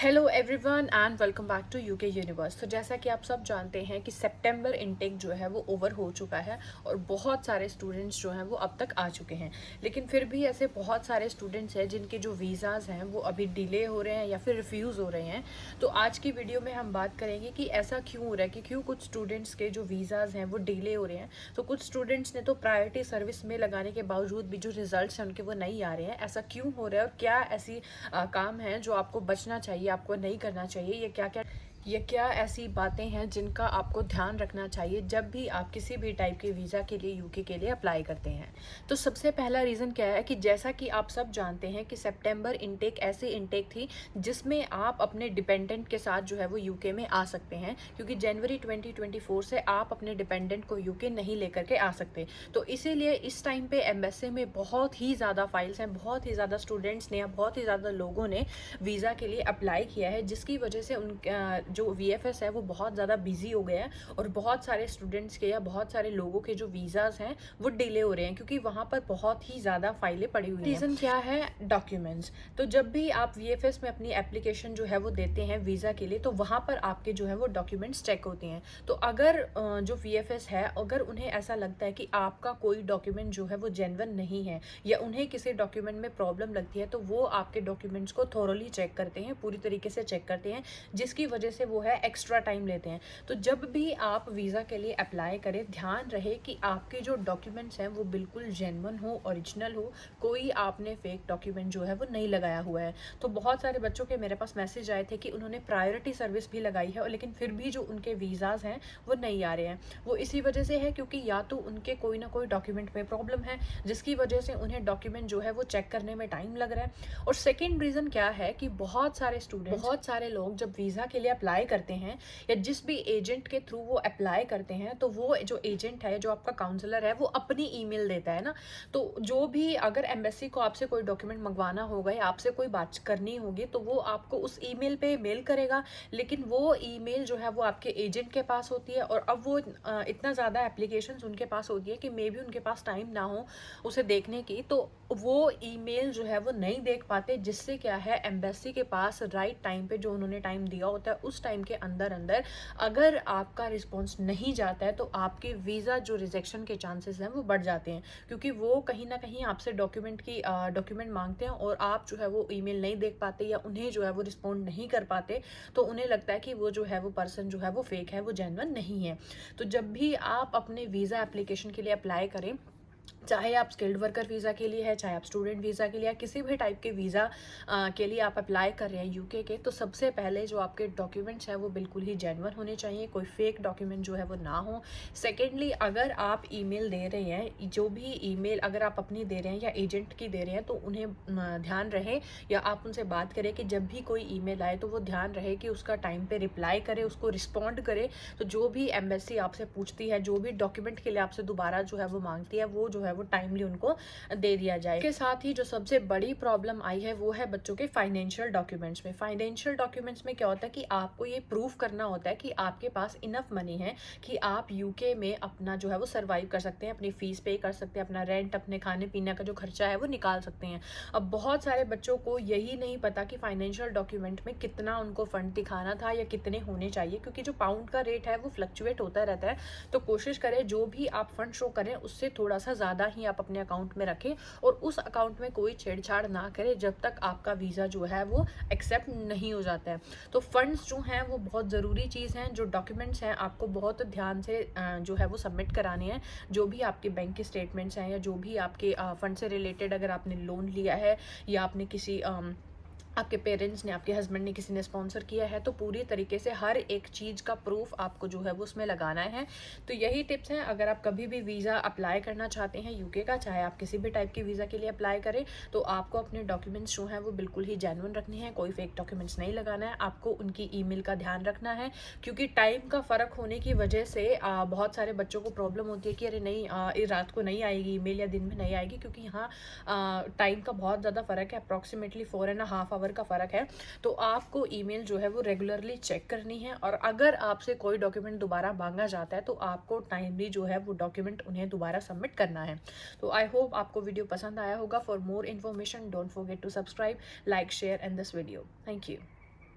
Hello everyone and welcome back to UK Universe. तो जैसा कि आप सब जानते हैं कि सितंबर इनटेक जो है वो ओवर हो चुका है और बहुत सारे स्टूडेंट्स जो हैं वो अब तक आ चुके हैं, लेकिन फिर भी ऐसे बहुत सारे स्टूडेंट्स हैं जिनके जो वीज़ाज़ हैं वो अभी डिले हो रहे हैं या फिर रिफ्यूज़ हो रहे हैं। तो आज की वीडियो में हम बात करेंगे कि ऐसा क्यों हो रहा है, कि क्यों कुछ स्टूडेंट्स के जो वीज़ाज़ हैं वो डिले हो रहे हैं। तो कुछ स्टूडेंट्स ने तो प्रायोरिटी सर्विस में लगाने के बावजूद भी जो रिजल्ट्स हैं उनके वो नहीं आ रहे हैं। ऐसा क्यों हो रहा है और क्या ऐसी काम है जो आपको बचना चाहिए, आपको नहीं करना चाहिए, ये क्या ऐसी बातें हैं जिनका आपको ध्यान रखना चाहिए जब भी आप किसी भी टाइप के वीज़ा के लिए यूके के लिए अप्लाई करते हैं। तो सबसे पहला रीज़न क्या है कि जैसा कि आप सब जानते हैं कि सितंबर इनटेक ऐसी इनटेक थी जिसमें आप अपने डिपेंडेंट के साथ जो है वो यूके में आ सकते हैं, क्योंकि जनवरी 2024 से आप अपने डिपेंडेंट को यूके नहीं लेकर के आ सकते। तो इसीलिए इस टाइम पे एम्बेसी में बहुत ही ज़्यादा फाइल्स हैं, बहुत ही ज़्यादा स्टूडेंट्स ने या बहुत ही ज़्यादा लोगों ने वीज़ा के लिए अप्लाई किया है, जिसकी वजह से उनका जो वीएफएस है वो बहुत ज़्यादा बिजी हो गया है और बहुत सारे स्टूडेंट्स के या बहुत सारे लोगों के जो वीज़ाज़ हैं वो डिले हो रहे हैं, क्योंकि वहाँ पर बहुत ही ज़्यादा फाइलें पड़ी हुई हैं। रीज़न क्या है? डॉक्यूमेंट्स। तो जब भी आप वीएफएस में अपनी एप्लीकेशन जो है वो देते हैं वीज़ा के लिए, तो वहाँ पर आपके जो है वो डॉक्यूमेंट्स चेक होते हैं। तो अगर जो वीएफएस है, अगर उन्हें ऐसा लगता है कि आपका कोई डॉक्यूमेंट जो है वो जेन्युइन नहीं है या उन्हें किसी डॉक्यूमेंट में प्रॉब्लम लगती है, तो वो आपके डॉक्यूमेंट्स को थोरोली चेक करते हैं, पूरी तरीके से चेक करते हैं, जिसकी वजह से वो है एक्स्ट्रा टाइम लेते हैं। तो जब भी आप वीज़ा के लिए अप्लाई करें, ध्यान रहे कि आपके जो डॉक्यूमेंट्स हैं वो बिल्कुल जेन्युइन हो, ओरिजिनल हो, कोई आपने फेक डॉक्यूमेंट जो है वो नहीं लगाया हुआ है। तो बहुत सारे बच्चों के मेरे पास मैसेज आए थे कि उन्होंने प्रायोरिटी सर्विस भी लगाई है, लेकिन फिर भी जो उनके वीज़ाज़ हैं वो नहीं आ रहे हैं। वो इसी वजह से है क्योंकि या तो उनके कोई ना कोई डॉक्यूमेंट में प्रॉब्लम है, जिसकी वजह से उन्हें डॉक्यूमेंट जो है वो चेक करने में टाइम लग रहा है। और सेकेंड रीज़न क्या है कि बहुत सारे लोग जब वीज़ा के लिए अप्लाई करते हैं या जिस भी एजेंट के थ्रू वो अप्लाई करते हैं, तो वो जो एजेंट है, जो आपका काउंसलर है, वो अपनी ईमेल देता है ना। तो जो भी अगर एम्बेसी को आपसे कोई डॉक्यूमेंट मंगवाना होगा या आपसे कोई बात करनी होगी, तो वो आपको उस ईमेल पे मेल करेगा, लेकिन वो ईमेल जो है वो आपके एजेंट के पास होती है। और अब वो इतना ज़्यादा एप्लीकेशंस उनके पास होती है कि मे बी उनके पास टाइम ना हो उसे देखने की, तो वो ईमेल जो है वो नहीं देख पाते, जिससे क्या है, एम्बेसी के पास राइट टाइम पे जो उन्होंने टाइम दिया होता है उस टाइम के अंदर अंदर अगर आपका रिस्पॉन्स नहीं जाता है, तो आपके वीज़ा जो रिजेक्शन के चांसेस हैं वो बढ़ जाते हैं, क्योंकि वो कहीं ना कहीं आपसे डॉक्यूमेंट मांगते हैं और आप जो है वो ईमेल नहीं देख पाते या उन्हें जो है वो रिस्पॉन्ड नहीं कर पाते, तो उन्हें लगता है कि वो जो है वो पर्सन जो है वो फेक है, वो जेन्युइन नहीं है। तो जब भी आप अपने वीज़ा एप्लीकेशन के लिए अप्लाई करें, चाहे आप स्किल्ड वर्कर वीज़ा के लिए है, चाहे आप स्टूडेंट वीज़ा के लिए या किसी भी टाइप के वीज़ा के लिए आप अप्लाई कर रहे हैं यूके के, तो सबसे पहले जो आपके डॉक्यूमेंट्स हैं वो बिल्कुल ही जेन्युइन होने चाहिए, कोई फेक डॉक्यूमेंट जो है वो ना हो। सेकेंडली, अगर आप ईमेल दे रहे हैं, जो भी ईमेल अगर आप अपनी दे रहे हैं या एजेंट की दे रहे हैं, तो उन्हें ध्यान रहे या आप उनसे बात करें कि जब भी कोई ईमेल आए तो वो ध्यान रहे कि उसका टाइम पे रिप्लाई करे, उसको रिस्पॉन्ड करे। तो जो भी एम्बेसी आपसे पूछती है, जो भी डॉक्यूमेंट के लिए आपसे दोबारा जो है वो मांगती है, वो जो है वो टाइमली उनको दे दिया जाए। इसके साथ ही जो सबसे बड़ी प्रॉब्लम आई है वो है बच्चों के फाइनेंशियल डॉक्यूमेंट्स में। फाइनेंशियल डॉक्यूमेंट्स में क्या होता है कि आपको ये प्रूफ करना होता है कि आपके पास इनफ मनी है कि आप यूके में अपना जो है वो सर्वाइव कर सकते हैं, अपनी फीस पे कर सकते हैं, अपना रेंट, अपने खाने पीने का जो खर्चा है वो निकाल सकते हैं। अब बहुत सारे बच्चों को यही नहीं पता कि फाइनेंशियल डॉक्यूमेंट में कितना उनको फंड दिखाना था या कितने होने चाहिए, क्योंकि जो पाउंड का रेट है वो फ्लक्चुएट होता रहता है। तो कोशिश करें जो भी आप फंड शो करें उससे थोड़ा सा ज़्यादा ही आप अपने अकाउंट में रखें और उस अकाउंट में कोई छेड़छाड़ ना करें जब तक आपका वीज़ा जो है वो एक्सेप्ट नहीं हो जाता है। तो फंड्स जो हैं वो बहुत ज़रूरी चीज़ हैं। जो डॉक्यूमेंट्स हैं आपको बहुत ध्यान से जो है वो सबमिट कराने हैं। जो भी आपके बैंक के स्टेटमेंट्स हैं या जो भी आपके फंड से रिलेटेड, अगर आपने लोन लिया है या आपने किसी आपके पेरेंट्स ने, आपके हस्बैंड ने, किसी ने स्पॉन्सर किया है, तो पूरी तरीके से हर एक चीज़ का प्रूफ आपको जो है वो उसमें लगाना है। तो यही टिप्स हैं। अगर आप कभी भी वीज़ा अप्लाई करना चाहते हैं यूके का, चाहे आप किसी भी टाइप की वीज़ा के लिए अप्लाई करें, तो आपको अपने डॉक्यूमेंट्स जो हैं वो बिल्कुल ही जेन्युइन रखने हैं, कोई फेक डॉक्यूमेंट्स नहीं लगाना है। आपको उनकी ईमेल का ध्यान रखना है, क्योंकि टाइम का फ़र्क होने की वजह से बहुत सारे बच्चों को प्रॉब्लम होती है कि अरे नहीं, ये रात को नहीं आएगी ईमेल या दिन में नहीं आएगी, क्योंकि यहाँ टाइम का बहुत ज़्यादा फ़र्क है, अप्रॉक्सीमेटली 4.5 आवर का फ़र्क है। तो आपको ईमेल जो है वो रेगुलरली चेक करनी है, और अगर आपसे कोई डॉक्यूमेंट दोबारा मांगा जाता है तो आपको टाइमली जो है वो डॉक्यूमेंट उन्हें दोबारा सबमिट करना है। तो आई होप आपको वीडियो पसंद आया होगा। For more information don't forget to subscribe, like, share and this video. Thank you.